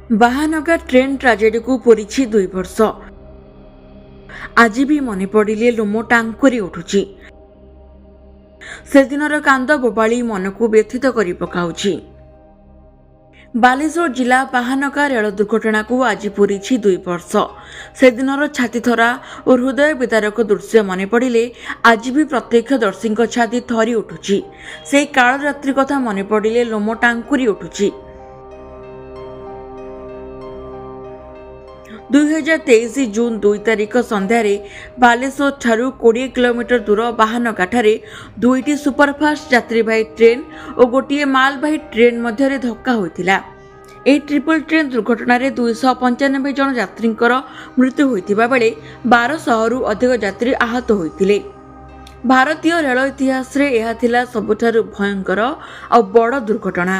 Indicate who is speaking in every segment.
Speaker 1: Bahanaga train ଟ୍ରାଜେଡିକୁ ପୂରିଛି 2 ବର୍ଷ। ଆଜି ବି ମନେ ପଡ଼ିଲେ ଲୋମ ଟାଙ୍କୁରି ଉଠୁଛି। ସେଦିନର କାନ୍ଦ ବୋବାଳି ମନକୁ ବ୍ୟଥିତ କରି ପକାଉଛି। ବାଲେଶ୍ୱର ଜିଲ୍ଲା ବାହାନଗା ରେଳ ଦୁର୍ଘଟଣାକୁ ଆଜି ପୂରିଛି 2 ବର୍ଷ। ସେଦିନର ଛାତିଥରା ଓ ହୃଦୟ ବିଦାରକ ଦୃଶ୍ୟ ମନେ ପଡ଼ିଲେ ଆଜି ବି ପ୍ରତ୍ୟକ୍ଷଦର୍ଶୀଙ୍କ ଛାତି ଥରି ଉଠୁଛି। ସେହି କାଳରାତ୍ରି କଥା ମନେ ପଡ଼ିଲେ ଲୋମ ଟାଙ୍କୁରି ଉଠୁଛି। 2023 ଜୁନ୍ 2 ତାରିଖ ସନ୍ଧ୍ୟାରେ ବାଲେଶ୍ୱରଠାରୁ 20 କିଲୋମିଟର ଦୂର ବାହାନଗାଠାରେ ଦୁଇଟି ସୁପରଫାଷ୍ଟ ଯାତ୍ରୀବାହୀ ଟ୍ରେନ୍ ଓ ଗୋଟିଏ ମାଲବାହୀ ଟ୍ରେନ୍ ମଧ୍ୟରେ ଧକ୍କା ହୋଇଥିଲା। ଏହି ଟ୍ରିପଲ୍ ଟ୍ରେନ୍ ଦୁର୍ଘଟଣାରେ 295 ଜଣ ଯାତ୍ରୀଙ୍କର ମୃତ୍ୟୁ ହୋଇଥିବା ବେଳେ 1200ରୁ ଅଧିକ ଯାତ୍ରୀ ଆହତ ହୋଇଥିଲେ। ଭାରତୀୟ ରେଳ ଇତିହାସରେ ଏହା ଥିଲା ସବୁଠାରୁ ଭୟଙ୍କର ଆଉ ବଡ଼ ଦୁର୍ଘଟଣା।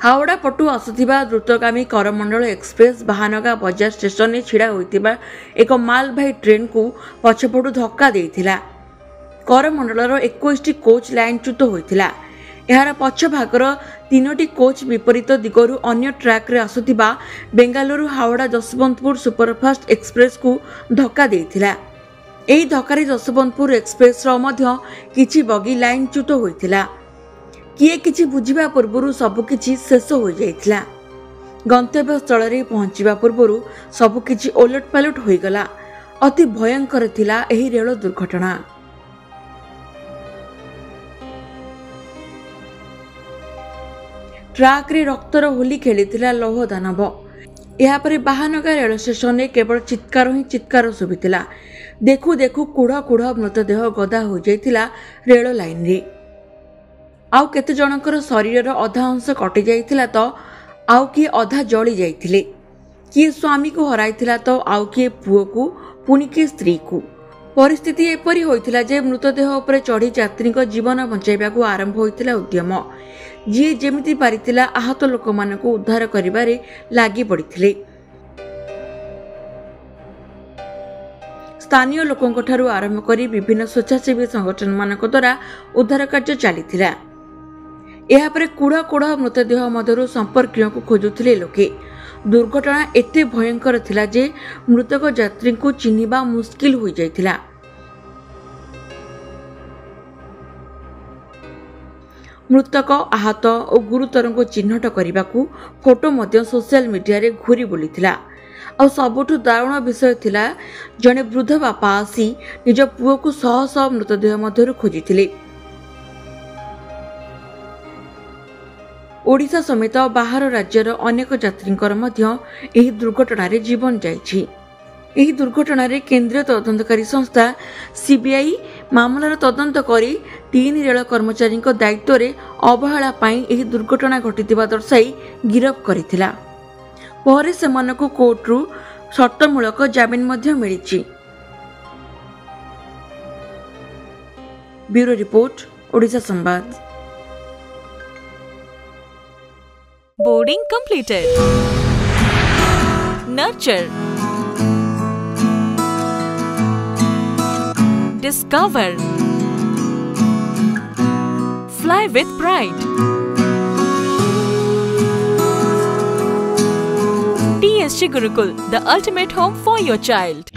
Speaker 1: ହାଓଡ଼ା ପଟୁ ଆସୁଥିବା ଦ୍ରୁତଗାମୀ କରମଣ୍ଡଳ ଏକ୍ସପ୍ରେସ୍ ବାହାନଗା ବଜାର ଷ୍ଟେସନରେ ଛିଡ଼ା ହୋଇଥିବା ଏକ ମାଲବାହୀ ଟ୍ରେନ୍କୁ ପଛପଟୁ ଧକ୍କା ଦେଇଥିଲା। କରମଣ୍ଡଳର 21ଟି କୋଚ୍ ଲାଇନ୍ଚ୍ୟୁତ ହୋଇଥିଲା। ଏହାର ପଛଭାଗର 3ଟି କୋଚ୍ ବିପରୀତ ଦିଗରୁ ଅନ୍ୟ ଟ୍ରାକ୍ରେ ଆସୁଥିବା ବେଙ୍ଗାଲୁରୁ ହାଓଡ଼ା ଯଶବନ୍ତପୁର ସୁପରଫାଷ୍ଟ ଏକ୍ସପ୍ରେସ୍କୁ ଧକ୍କା ଦେଇଥିଲା। ଏହି ଧକ୍କାରେ ଯଶବନ୍ତପୁର ଏକ୍ସପ୍ରେସ୍ର ମଧ୍ୟ କିଛି ବଗି ଲାଇନ୍ଚ୍ୟୁତ ହୋଇଥିଲା। କିଏ କିଛି ବୁଝିବା ପୂର୍ବରୁ ସବୁକିଛି ଶେଷ ହୋଇଯାଇଥିଲା। ଗନ୍ତବ୍ୟସ୍ଥଳରେ ପହଞ୍ଚିବା ପୂର୍ବରୁ ସବୁକିଛି ଓଲଟପାଲଟ ହୋଇଗଲା। ଅତି ଭୟଙ୍କର ଥିଲା ଏହି ରେଳ ଦୁର୍ଘଟଣା। ଟ୍ରାକ୍ରେ ରକ୍ତର ହୋଲି ଖେଳିଥିଲା ଲୌହ ଦାନବ। ଏହାପରେ ବାହାନଗା ରେଳ ଷ୍ଟେସନରେ କେବଳ ଚିତ୍କାର ହିଁ ଚିତ୍କାର ଶୁଭିଥିଲା। ଦେଖୁ ଦେଖୁ କୁଢ଼ କୁଢ଼ ମୃତଦେହ ଗଦା ହୋଇଯାଇଥିଲା ରେଳ ଲାଇନ୍ରେ। ଆଉ କେତେ ଜଣଙ୍କର ଶରୀରର ଅଧା ଅଂଶ କଟି ଯାଇଥିଲା ତ ଆଉ କିଏ ଅଧା ଜଳି ଯାଇଥିଲେ। କିଏ ସ୍ୱାମୀକୁ ହରାଇଥିଲା ତ ଆଉ କିଏ ପୁଅକୁ, ପୁଣି କିଏ ସ୍ତ୍ରୀକୁ। ପରିସ୍ଥିତି ଏପରି ହୋଇଥିଲା ଯେ ମୃତଦେହ ଉପରେ ଚଢ଼ି ଯାତ୍ରୀଙ୍କ ଜୀବନ ବଞ୍ଚାଇବାକୁ ଆରମ୍ଭ ହୋଇଥିଲା ଉଦ୍ୟମ। ଯିଏ ଯେମିତି ପାରିଥିଲା ଆହତ ଲୋକମାନଙ୍କୁ ଉଦ୍ଧାର କରିବାରେ ଲାଗି ପଡ଼ିଥିଲେ। ସ୍ଥାନୀୟ ଲୋକଙ୍କଠାରୁ ଆରମ୍ଭ କରି ବିଭିନ୍ନ ସ୍ୱେଚ୍ଛାସେବୀ ସଂଗଠନମାନଙ୍କ ଦ୍ୱାରା ଉଦ୍ଧାର କାର୍ଯ୍ୟ ଚାଲିଥିଲା। ଏହାପରେ କୁଢ଼ କୁଢ଼ ମୃତଦେହ ମଧ୍ୟରୁ ସମ୍ପର୍କୀୟଙ୍କୁ ଖୋଜୁଥିଲେ ଲୋକେ। ଦୁର୍ଘଟଣା ଏତେ ଭୟଙ୍କର ଥିଲା ଯେ ମୃତକ ଯାତ୍ରୀଙ୍କୁ ଚିହ୍ନିବା ମୁସ୍କିଲ ହୋଇଯାଇଥିଲା। ମୃତକ, ଆହତ ଓ ଗୁରୁତରଙ୍କୁ ଚିହ୍ନଟ କରିବାକୁ ଫଟୋ ମଧ୍ୟ ସୋସିଆଲ ମିଡିଆରେ ଘୁରି ବୁଲିଥିଲା। ଆଉ ସବୁଠୁ ଦାରୁଣ ବିଷୟ ଥିଲା, ଜଣେ ବୃଦ୍ଧ ବାପା ଆସି ନିଜ ପୁଅକୁ ଶହ ଶହ ମୃତଦେହ ମଧ୍ୟରୁ ଖୋଜିଥିଲେ। ଓଡ଼ିଶା ସମେତ ବାହାର ରାଜ୍ୟର ଅନେକ ଯାତ୍ରୀଙ୍କର ମଧ୍ୟ ଏହି ଦୁର୍ଘଟଣାରେ ଜୀବନ ଯାଇଛି। ଏହି ଦୁର୍ଘଟଣାରେ କେନ୍ଦ୍ରୀୟ ତଦନ୍ତକାରୀ ସଂସ୍ଥା ସିବିଆଇ ମାମଲାର ତଦନ୍ତ କରି 3 ରେଳ କର୍ମଚାରୀଙ୍କ ଦାୟିତ୍ୱରେ ଅବହେଳା ପାଇଁ ଏହି ଦୁର୍ଘଟଣା ଘଟିଥିବା ଦର୍ଶାଇ ଗିରଫ କରିଥିଲା। ପରେ ସେମାନଙ୍କୁ କୋର୍ଟରୁ ସର୍ତ୍ତମୂଳକ ଜାମିନ ମଧ୍ୟ ମିଳିଛି। ବ୍ୟୁରୋ ରିପୋର୍ଟ, ଓଡ଼ିଶା ସମ୍ବାଦ।
Speaker 2: Boarding completed. Nurture. Discover. Fly with pride. TSG Gurukul, the ultimate home for your child.